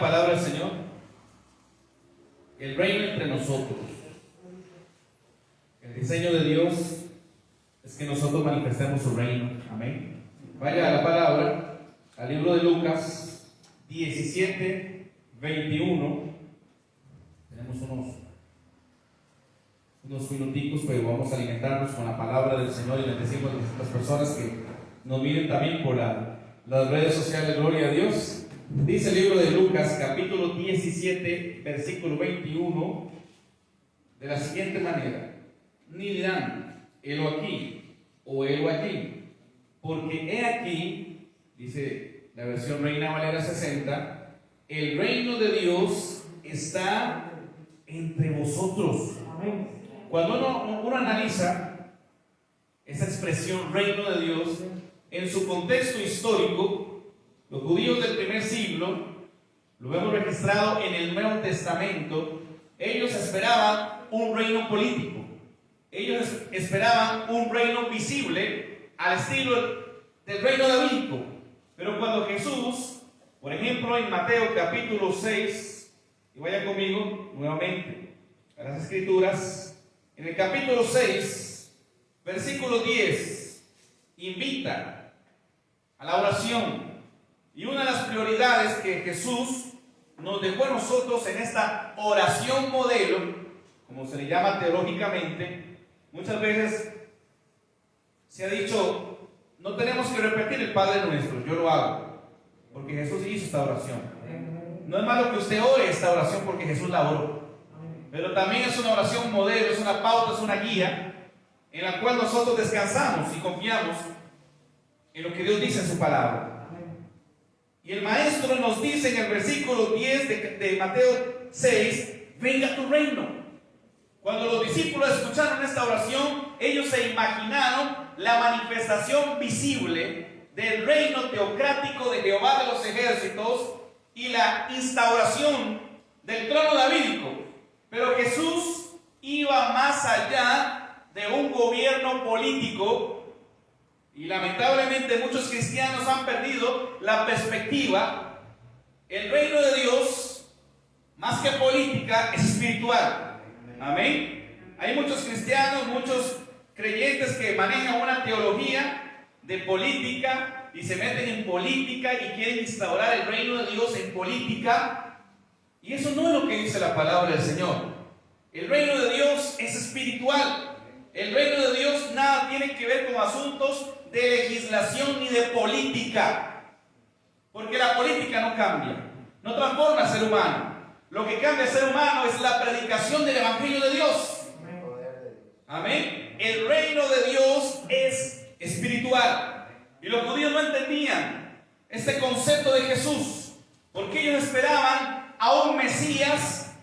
palabra del Señor. El reino entre nosotros. El diseño de Dios es que nosotros manifestemos su reino. Amén. Vaya a la palabra, al libro de Lucas 17, 21. Tenemos unos minuticos, pero vamos a alimentarnos con la palabra del Señor y bendecimos a las personas que nos miren también por las redes sociales. Gloria a Dios. Dice el libro de Lucas, capítulo 17, versículo 21, de la siguiente manera: ni dirán, helo aquí o helo allí, porque he aquí, dice la versión Reina Valera 60, el reino de Dios está entre vosotros. Cuando uno analiza esa expresión reino de Dios en su contexto histórico, los judíos del primer siglo, lo vemos registrado en el Nuevo Testamento, ellos esperaban un reino político, ellos esperaban un reino visible al estilo del reino davídico. Pero cuando Jesús, por ejemplo en Mateo capítulo 6, y vaya conmigo nuevamente a las Escrituras, en el capítulo 6, versículo 10, invita a la oración. Y una de las prioridades que Jesús nos dejó a nosotros en esta oración modelo, como se le llama teológicamente, muchas veces se ha dicho, no tenemos que repetir el Padre Nuestro, yo lo hago, porque Jesús hizo esta oración. No es malo que usted ore esta oración porque Jesús la oró, pero también es una oración modelo, es una pauta, es una guía en la cual nosotros descansamos y confiamos en lo que Dios dice en su palabra. Y el maestro nos dice en el versículo 10 de Mateo 6, venga tu reino. Cuando los discípulos escucharon esta oración, ellos se imaginaron la manifestación visible del reino teocrático de Jehová de los ejércitos y la instauración del trono davídico. Pero Jesús iba más allá de un gobierno político. Y lamentablemente muchos cristianos han perdido la perspectiva. El reino de Dios, más que política, es espiritual. Amén. Hay muchos cristianos, muchos creyentes que manejan una teología de política y se meten en política y quieren instaurar el reino de Dios en política. Y eso no es lo que dice la palabra del Señor. El reino de Dios es espiritual. El reino de Dios nada tiene que ver con asuntos de legislación ni de política, porque la política no cambia, no transforma al ser humano. Lo que cambia al ser humano es la predicación del Evangelio de Dios. Amén. El reino de Dios es espiritual, y los judíos no entendían este concepto de Jesús, porque ellos esperaban a un Mesías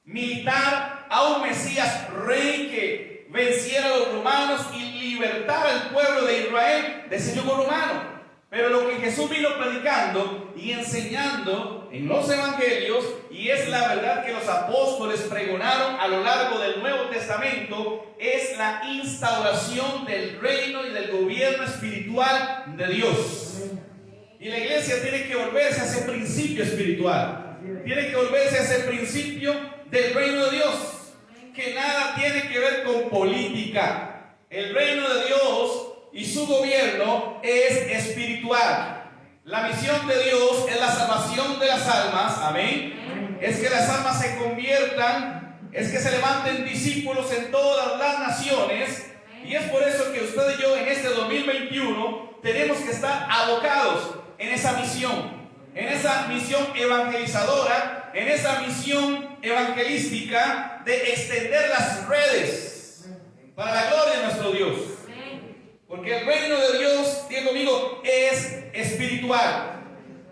militar, a un Mesías rey que venciera a los romanos y libertara al pueblo de Israel de ese yugo romano. Pero lo que Jesús vino predicando y enseñando en los evangelios, y es la verdad que los apóstoles pregonaron a lo largo del Nuevo Testamento, es la instauración del reino y del gobierno espiritual de Dios. Y la iglesia tiene que volverse a ese principio espiritual, tiene que volverse a ese principio del reino de Dios, que nada tiene que ver con política. El reino de Dios y su gobierno es espiritual. La misión de Dios es la salvación de las almas. Amén. Es que las almas se conviertan, es que se levanten discípulos en todas las naciones. Y es por eso que usted y yo en este 2021 tenemos que estar abocados en esa misión evangelizadora, en esa misión evangelística de extender las redes para la gloria de nuestro Dios. Porque el reino de Dios, diga conmigo, es espiritual.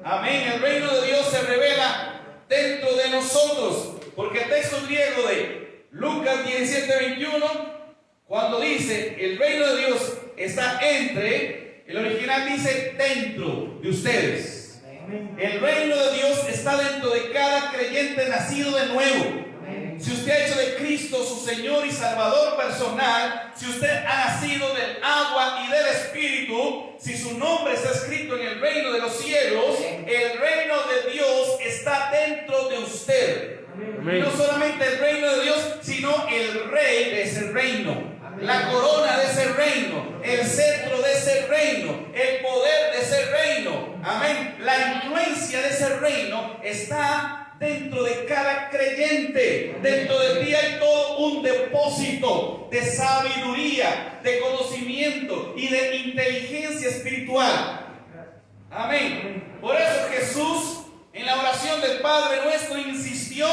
Amén. El reino de Dios se revela dentro de nosotros. Porque el texto griego de Lucas 17:21, cuando dice el reino de Dios está entre, el original dice dentro de ustedes. El reino de Dios está dentro de cada creyente nacido de nuevo. Si usted ha hecho de Cristo su Señor y Salvador personal, si usted ha nacido del agua y del Espíritu, si su nombre está escrito en el reino de los cielos, el reino de Dios está dentro Y no solamente el reino de Dios, sino el rey de ese reino. La corona de ese reino, el cetro de ese reino, el poder de ese reino. Amén. La influencia de ese reino está dentro de cada creyente. Dentro de ti hay todo un depósito de sabiduría, de conocimiento y de inteligencia espiritual. Amén. Por eso Jesús en la oración del Padre Nuestro insistió: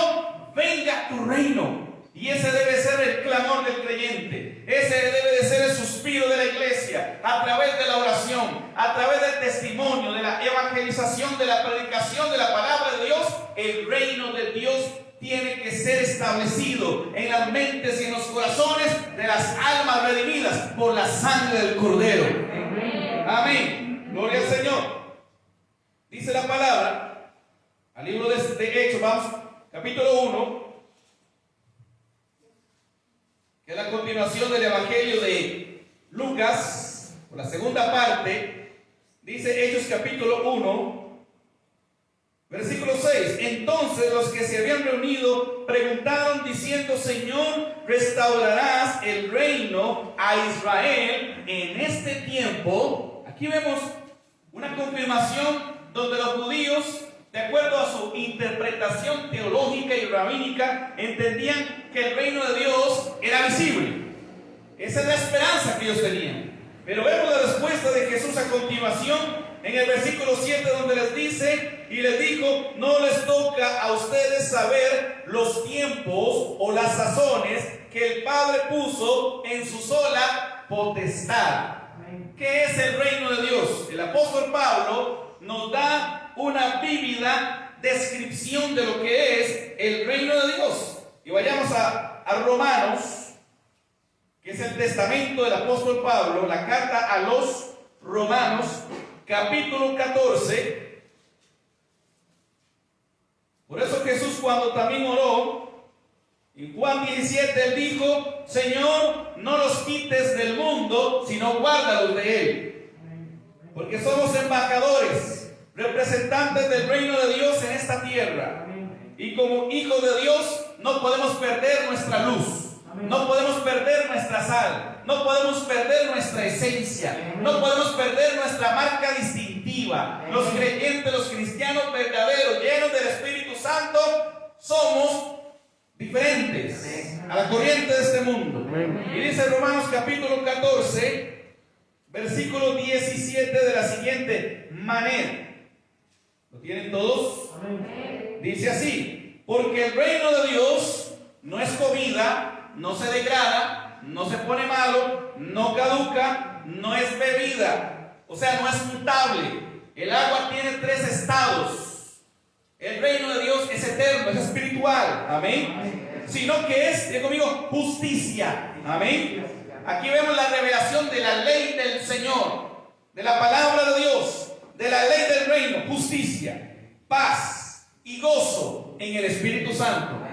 venga tu reino. Y ese debe ser el clamor del creyente. Ese debe de ser el suspiro de la iglesia, a través de la oración, a través del testimonio, de la evangelización, de la predicación de la palabra de Dios. El reino de Dios tiene que ser establecido en las mentes y en los corazones de las almas redimidas por la sangre del Cordero. Amén. Gloria al Señor. Dice la palabra, al libro de Hechos, vamos, capítulo 1. Que es la continuación del Evangelio de Lucas, por la segunda parte. Dice Hechos capítulo 1, versículo 6. Entonces los que se habían reunido preguntaron diciendo: Señor, ¿restaurarás el reino a Israel en este tiempo? Aquí vemos una confirmación donde los judíos, de acuerdo a su interpretación teológica y rabínica, entendían que el reino de Dios era visible. Esa es la esperanza que ellos tenían. Pero vemos la respuesta de Jesús a continuación en el versículo 7, donde les dice y les dijo: no les toca a ustedes saber los tiempos o las sazones que el Padre puso en su sola potestad. ¿Qué es el reino de Dios? El apóstol Pablo nos da una vívida descripción de lo que es el reino de Dios. Y vayamos a Romanos, que es el testamento del apóstol Pablo, la carta a los Romanos, capítulo 14. Por eso Jesús, cuando también oró, en Juan 17, él dijo: Señor, no los quites del mundo, sino guárdalos de él. Porque somos embajadores, representantes del reino de Dios en esta tierra. Y como hijos de Dios no podemos perder nuestra luz, no podemos perder nuestra sal, no podemos perder nuestra esencia, no podemos perder nuestra marca distintiva. Los creyentes, los cristianos verdaderos, llenos del Espíritu Santo, somos diferentes a la corriente de este mundo. Y dice Romanos capítulo 14, versículo 17 de la siguiente manera. ¿Lo tienen todos? Amén. Dice así: porque el reino de Dios no es comida, no se degrada, no se pone malo, no caduca, no es bebida, o sea, no es mutable. El agua tiene 3 estados. El reino de Dios es eterno, es espiritual. Amén. Sino que es, diga conmigo, justicia. Amén. Aquí vemos la revelación de la ley del Señor, de la palabra de Dios, de la ley del reino: justicia, paz y gozo en el Espíritu Santo.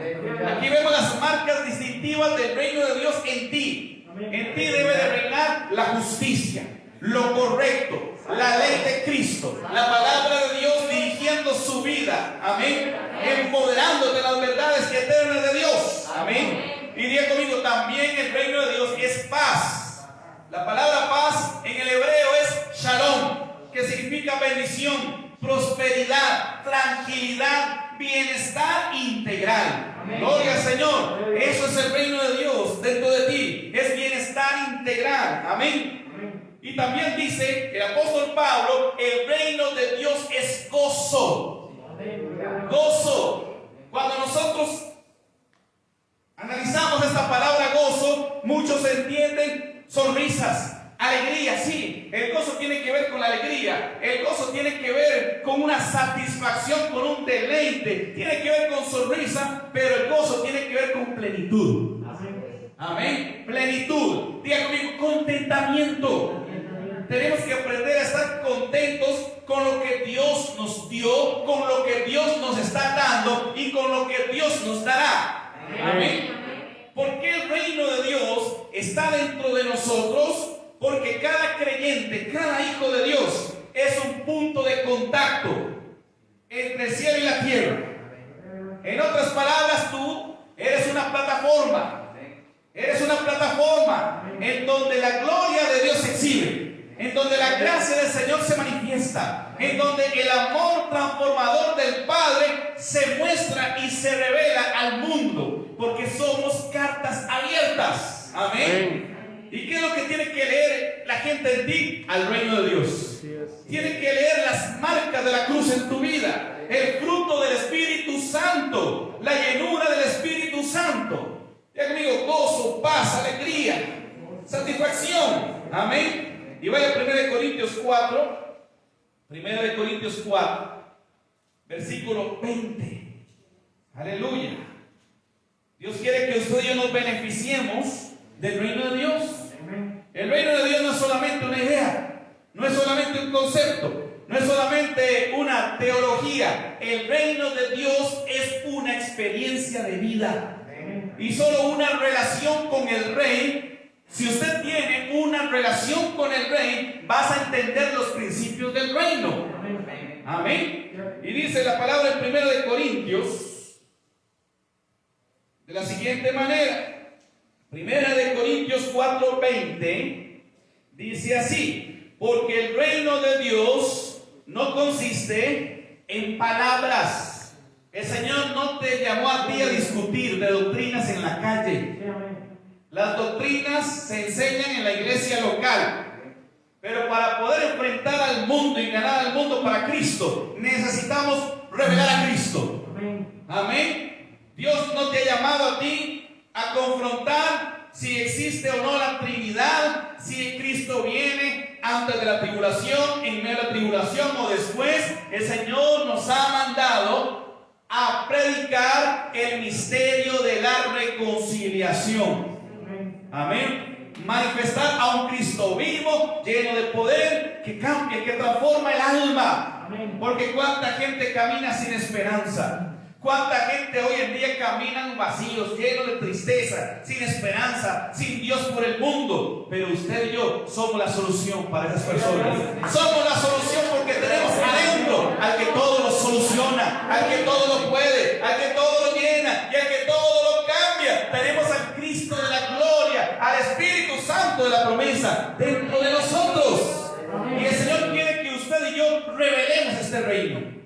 Aquí vemos las marcas distintivas del reino de Dios en ti. En ti debe de reinar la justicia, lo correcto, la ley de Cristo, la palabra de Dios dirigiendo su vida. Amén. Empoderándote las verdades eternas de Dios. Amén. Y diga conmigo: también el reino de Dios es paz. La palabra paz en el hebreo es shalom, que significa bendición, prosperidad, tranquilidad, bienestar integral. Amén. Gloria al Señor. Eso es el reino de Dios dentro de ti. Es bienestar integral. Amén. Amén. Y también dice el apóstol Pablo: el reino de Dios es gozo. Amén. Gozo. Cuando nosotros analizamos esta palabra gozo, muchos entienden sonrisas, alegría. Sí, el gozo tiene que ver con la alegría. El gozo tiene que ver con una satisfacción, con un deleite. Tiene que ver con sonrisa, pero el gozo tiene que ver con plenitud. Amén. Plenitud. Diga conmigo: contentamiento. Tenemos que aprender a estar contentos con lo que Dios nos dio, con lo que Dios nos está dando y con lo que Dios nos dará. Amén. Porque el reino de Dios está dentro de nosotros. Porque cada creyente, cada hijo de Dios es un punto de contacto entre el cielo y la tierra. En otras palabras, tú una plataforma. Eres una plataforma en donde la gloria de Dios se exhibe, en donde la gracia del Señor se manifiesta, en donde el amor transformador del Padre se muestra y se revela al mundo, porque somos cartas abiertas. Amén. ¿Y qué es lo que tiene que leer la gente en ti? Al reino de Dios. Tiene que leer las marcas de la cruz en tu vida, el fruto del Espíritu Santo, la llenura del Espíritu Santo. Ya conmigo, gozo, paz, alegría, satisfacción. Amén. Y vaya a 1 Corintios 4, 1 Corintios 4, versículo 20. Aleluya. Dios quiere que usted y yo nos beneficiemos del reino de Dios. El reino de Dios no es solamente una idea, no es solamente un concepto, no es solamente una teología. El reino de Dios es una experiencia de vida. Y solo una relación con el Rey. Si usted tiene una relación con el Rey, vas a entender los principios del reino. Amén. Y dice la palabra en 1 Corintios de la siguiente manera. 1 Corintios 4:20 dice así: porque el reino de Dios no consiste en palabras. El Señor no te llamó a ti a discutir de doctrinas en la calle. Las doctrinas se enseñan en la iglesia local. Pero para poder enfrentar al mundo y ganar al mundo para Cristo, necesitamos revelar a Cristo. Amén. Dios no te ha llamado a ti a confrontar si existe o no la Trinidad, si Cristo viene antes de la tribulación, en medio de la tribulación o después. El Señor nos ha mandado a predicar el misterio de la reconciliación. Amén. Manifestar a un Cristo vivo, lleno de poder, que cambia, que transforma el alma. Porque cuánta gente camina sin esperanza. Cuánta gente hoy en día caminan vacíos, llenos de tristeza, sin esperanza, sin Dios por el mundo. Pero usted y yo somos la solución para esas personas. Somos la solución porque tenemos adentro al que todo lo soluciona, al que todo lo puede, al que todo lo llena y al que todo lo cambia. Tenemos al Cristo de la gloria, al Espíritu Santo de la promesa dentro de nosotros. Y el Señor quiere que usted y yo revelemos este reino.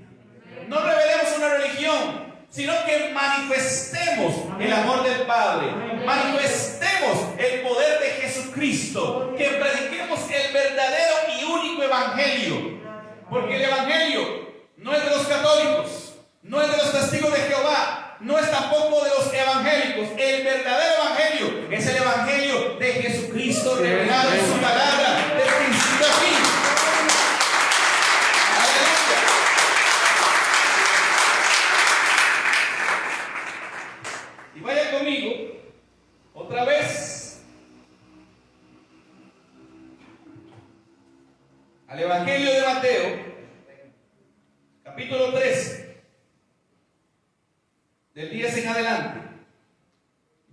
No revelemos una religión, sino que manifestemos el amor del Padre, manifestemos el poder de Jesucristo, que prediquemos el verdadero y único evangelio. Porque el evangelio no es de los católicos, no es de los testigos de Jehová, no es tampoco de los evangélicos. El verdadero evangelio es el evangelio de Jesucristo revelado en su palabra de principio a fin. Y vaya conmigo otra vez al Evangelio de Mateo, capítulo 13, del 10 en adelante.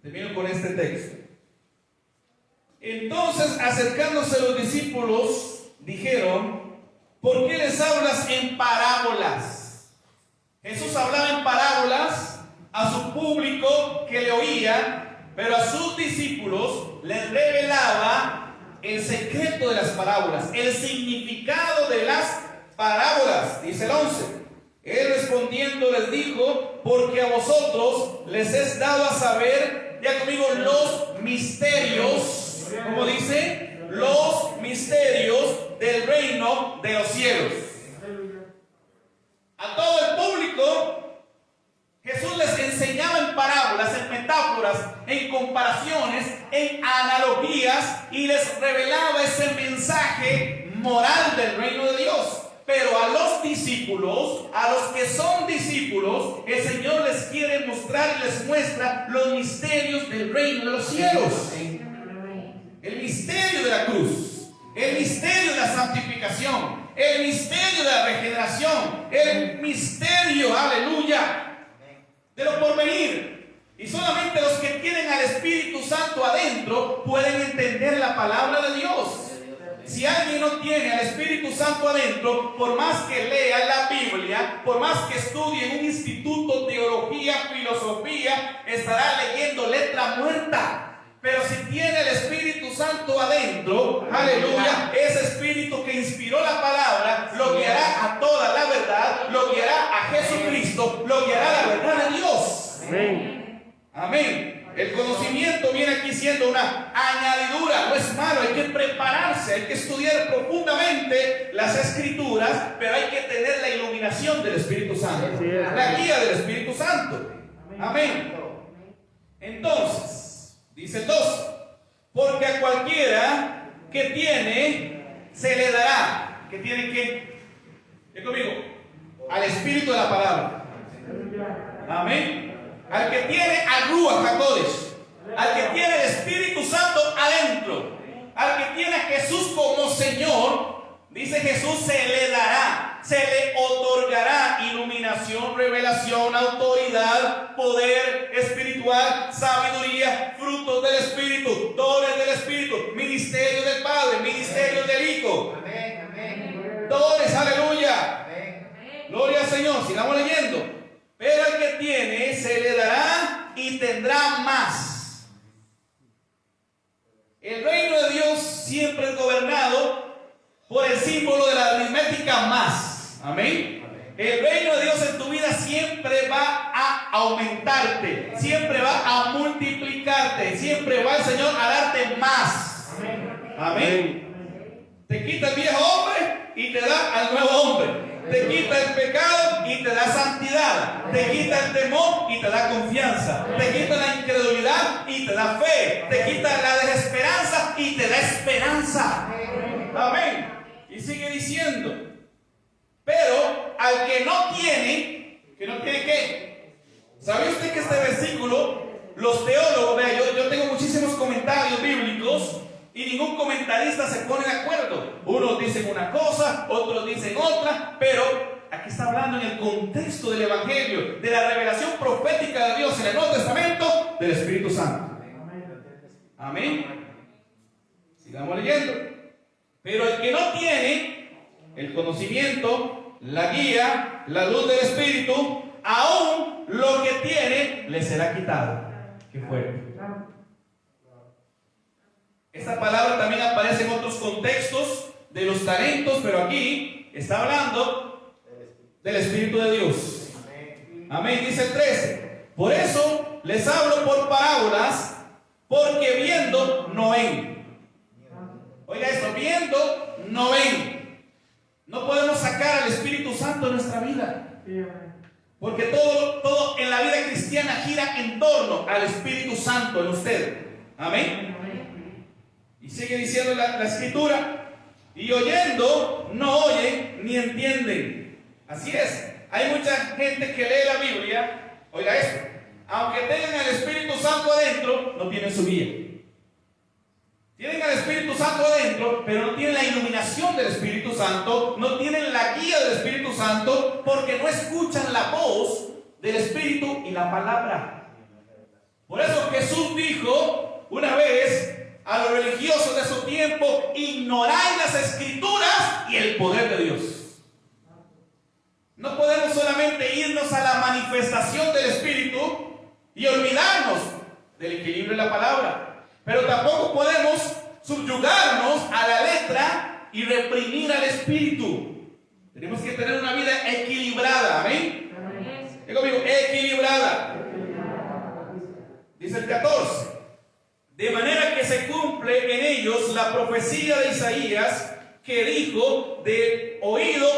Termino con este texto. Entonces, acercándose los discípulos, dijeron: ¿por qué les hablas en parábolas? Jesús hablaba en parábolas a su público que le oía, pero a sus discípulos les revelaba el secreto de las parábolas, el significado de las parábolas. Dice el 11: él respondiendo les dijo: porque a vosotros les es dado a saber, ya conmigo, los misterios, como dice, los misterios del reino de los cielos. A todo el público Jesús les enseñaba en parábolas, en metáforas, en comparaciones, en analogías, y les revelaba ese mensaje moral del reino de Dios. Pero a los discípulos, a los que son discípulos, el Señor les quiere mostrar y les muestra los misterios del reino de los cielos. El misterio de la cruz, el misterio de la santificación, el misterio de la regeneración, el misterio, aleluya, de lo porvenir. Y solamente los que tienen al Espíritu Santo adentro pueden entender la palabra de Dios. Si alguien no tiene al Espíritu Santo adentro, por más que lea la Biblia, por más que estudie en un instituto, teología, filosofía, estará leyendo Aleluya. Ese espíritu que inspiró la palabra lo guiará a toda la verdad, lo guiará a Jesucristo, lo guiará a la verdad de Dios. Amén. Amén. El conocimiento viene aquí siendo una añadidura, no es malo, hay que prepararse, hay que estudiar profundamente las escrituras, pero hay que tener la iluminación del Espíritu Santo, la guía del Espíritu Santo. Amén. Entonces, dice el 2, porque a cualquiera que tiene, se le dará. ¿Qué tiene que? ¿Qué conmigo? Al Espíritu de la palabra. Amén. Al que tiene al Ruach HaKodesh, al que tiene el Espíritu Santo adentro, al que tiene a Jesús como Señor, dice Jesús, se le dará, se le otorgará iluminación, revelación, autoridad, poder espiritual, sabiduría, frutos del Espíritu, dones del Espíritu, ministerio del Padre, ministerio del Hijo. Dones, aleluya. Gloria al Señor. Sigamos leyendo. Pero al que tiene se le dará y tendrá más. El reino de Dios siempre es gobernado por el símbolo de la aritmética más. Amén. El reino de Dios en tu vida siempre va a aumentarte, siempre va a multiplicarte, siempre va el Señor a darte más. Amén. Te quita el viejo hombre y te da al nuevo hombre. Te quita el pecado y te da santidad. Te quita el temor y te da confianza. Te quita la incredulidad y te da fe. Te quita la desesperanza y te da esperanza. Amén. Y sigue diciendo, pero al que no tiene ¿qué? ¿Sabe usted que este versículo, los teólogos, vea, yo tengo muchísimos comentarios bíblicos y ningún comentarista se pone de acuerdo? Unos dicen una cosa, otros dicen otra, pero aquí está hablando en el contexto del Evangelio, de la revelación profética de Dios en el Nuevo Testamento, del Espíritu Santo. Amén. Sigamos leyendo. Pero el que no tiene el conocimiento, la guía, la luz del Espíritu, aún lo que tiene le será quitado. Qué fuerte. Esta palabra también aparece en otros contextos de los talentos, pero aquí está hablando del Espíritu de Dios. Amén. Dice el 13. Por eso les hablo por parábolas, porque viendo no ven. Oiga esto, viendo no ven. No podemos sacar al Espíritu Santo de nuestra vida, porque todo en la vida cristiana gira en torno al Espíritu Santo en usted. Amén. Y sigue diciendo la Escritura, y oyendo no oyen ni entienden. Así es, hay mucha gente que lee la Biblia, oiga esto, aunque tengan el Espíritu Santo adentro, no tienen su guía. Tienen al Espíritu Santo adentro, pero no tienen la iluminación del Espíritu Santo, no tienen la guía del Espíritu Santo, porque no escuchan la voz del Espíritu y la palabra. Por eso Jesús dijo una vez a los religiosos de su tiempo: ignoráis las Escrituras y el poder de Dios. No podemos solamente irnos a la manifestación del Espíritu y olvidarnos del equilibrio de la palabra, pero tampoco podemos subyugarnos a la letra y reprimir al Espíritu. Tenemos que tener una vida equilibrada. Amén. Digo conmigo, equilibrada. Dice el 14: de manera que se cumple en ellos la profecía de Isaías, que dijo: de oído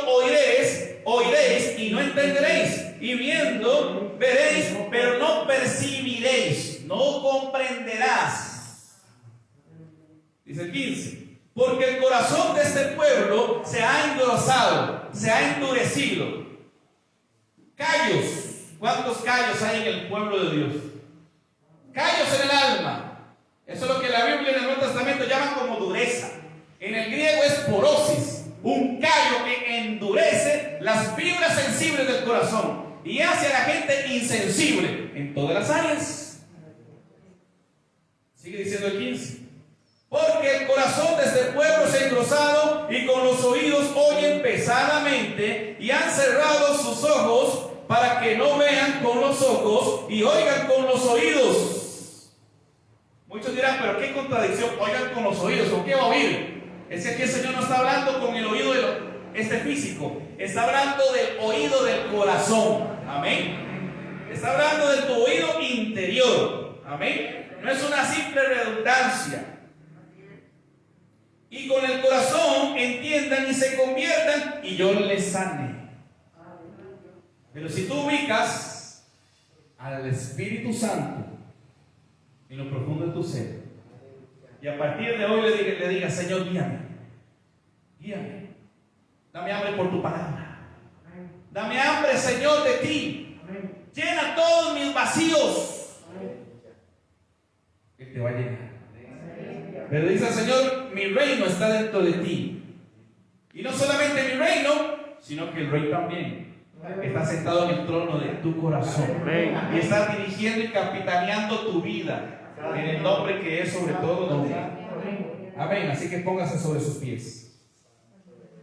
oiréis y no entenderéis, y viendo veréis, pero no percibiréis, no comprenderás. Dice el 15: porque el corazón de este pueblo se ha engrosado, se ha endurecido. Callos. ¿Cuántos callos hay en el pueblo de Dios? Callos en el alma. Eso es lo que la Biblia en el Nuevo Testamento llaman como dureza. En el griego es porosis, un callo que endurece las fibras sensibles del corazón y hace a la gente insensible en todas las áreas. Sigue diciendo el 15: porque el corazón de este pueblo es engrosado y con los oídos oyen pesadamente, y han cerrado sus ojos para que no vean con los ojos y oigan con los oídos. Muchos dirán: pero qué contradicción, oigan con los oídos, ¿con qué va a oír? Es que aquí el Señor no está hablando con el oído físico, está hablando del oído del corazón. Amén. Está hablando de tu oído interior. Amén. No es una simple redundancia. Y con el corazón entiendan y se conviertan y yo les sane. Pero si tú ubicas al Espíritu Santo en lo profundo de tu ser y a partir de hoy le digas: Señor, guíame, guíame, dame hambre por tu palabra, dame hambre, Señor, de ti, llena todos mis vacíos, Él te va a llenar. Pero dice el Señor: mi reino está dentro de ti. Y no solamente mi reino, sino que el Rey también está sentado en el trono de tu corazón. Y está dirigiendo y capitaneando tu vida en el nombre que es sobre todo nombre. Amén. Así que póngase sobre sus pies.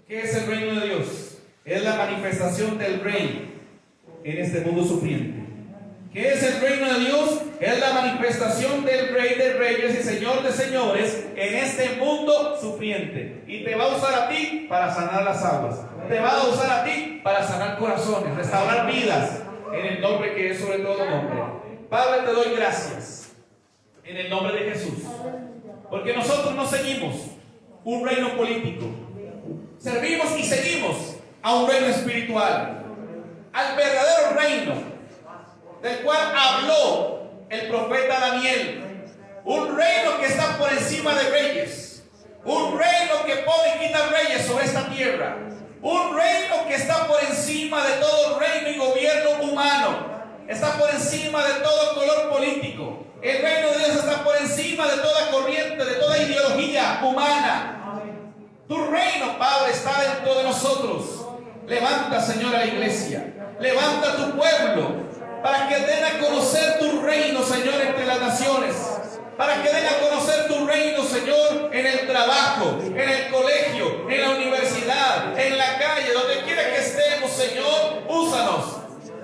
¿Qué es el reino de Dios? Es la manifestación del Rey en este mundo sufriente. ¿Qué es el reino de Dios? Es la manifestación del Rey de Reyes y Señor de Señores en este mundo sufriente. Y te va a usar a ti para sanar las aguas. Te va a usar a ti para sanar corazones, restaurar vidas, en el nombre que es sobre todo nombre. Padre, te doy gracias en el nombre de Jesús, porque nosotros no seguimos un reino político, servimos y seguimos a un reino espiritual, al verdadero reino del cual habló el profeta Daniel. Un reino que está por encima de reyes, un reino que pone y quita reyes sobre esta tierra, un reino que está por encima de todo reino y gobierno humano, está por encima de todo color político. El reino de Dios está por encima de toda corriente, de toda ideología humana. Tu reino, Padre, está dentro de nosotros. Levanta, Señor, a la iglesia, levanta a tu pueblo, para que den a conocer tu reino, Señor, entre las naciones, para que den a conocer tu reino, Señor, en el trabajo, en el colegio, en la universidad, en la calle, donde quiera que estemos, Señor, úsanos,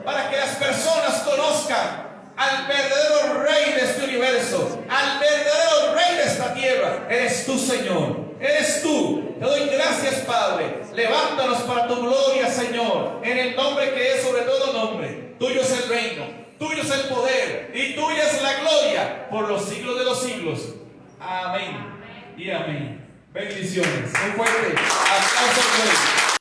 para que las personas conozcan al verdadero Rey de este universo, al verdadero Rey de esta tierra. Eres tú, Señor, eres tú. Te doy gracias, Padre. Levántanos para tu gloria, Señor, en el nombre que es sobre todo nombre. Tuyo es el reino, tuyo es el poder y tuya es la gloria por los siglos de los siglos. Amén y amén. Bendiciones. Un fuerte aplauso.